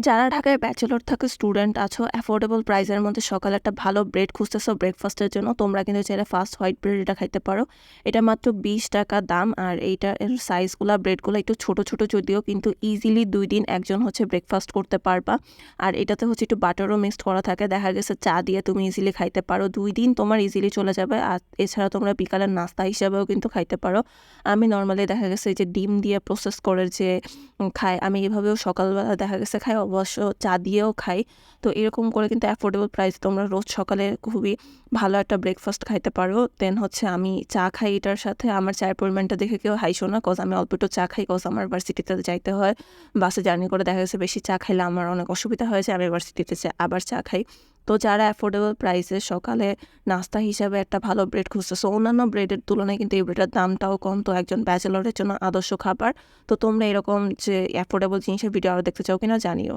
যারা ঢাকায় ব্যাচেলর থাকা স্টুডেন্ট আছো, অ্যাফোর্ডেবল প্রাইসের মধ্যে সকালে একটা ভালো ব্রেড খুঁজতেছো ব্রেকফাস্টের জন্য, তোমরা কিন্তু চাইলে ফার্স্ট হোয়াইট ব্রেড এটা খাইতে পারো। এটা মাত্র 20 টাকা দাম। আর এইটার সাইজগুলো ব্রেডগুলো একটু ছোট ছোট যদিও, কিন্তু ইজিলি 2 দিন একজন হচ্ছে ব্রেকফাস্ট করতে পারবা। আর এটাতে হচ্ছে একটু বাটারও মিক্সড করা থাকে, দেখা গেছে চা দিয়ে তুমি ইজিলি খাইতে পারো, 2 দিন তোমার ইজিলি চলে যাবে। আর এছাড়া তোমরা বিকালের নাস্তা হিসাবেও কিন্তু খাইতে পারো। আমি নর্মালি দেখা গেছে যে ডিম দিয়ে প্রসেস করে যে খাই, আমি এভাবেও সকালবেলা দেখা গেছে খাই, অবশ্য চা দিয়েও খাই। তো এরকম করে কিন্তু অ্যাফোর্ডেবল প্রাইস তোমরা রোজ সকালে খুবই ভালো একটা ব্রেকফাস্ট খাইতে পারো। দেন হচ্ছে আমি চা খাই এটার সাথে, আমার চায়ের পরিমাণটা দেখে কেউ হাইশো না, কজ আমি অল্প একটু চা খাই, কজ আমার ভার্সিটিতে যাইতে হয়। বাসে জার্নি করে দেখা গেছে বেশি চা খাইলে আমার অনেক অসুবিধা হয়েছে, আমি ভার্সিটিতে আবার চা খাই। তো যারা অ্যাফোর্ডেবল প্রাইসে সকালে নাস্তা হিসাবে একটা ভালো ব্রেড খুঁজতেছো, অন্যান্য ব্রেডের তুলনায় কিন্তু এই ব্রেডের দামটাও কম, তো একজন ব্যাচেলরের জন্য আদর্শ খাবার। তো তোমরা এরকম যে অ্যাফোর্ডেবল জিনিসের ভিডিও আরও দেখতে চাও কিনা জানিও।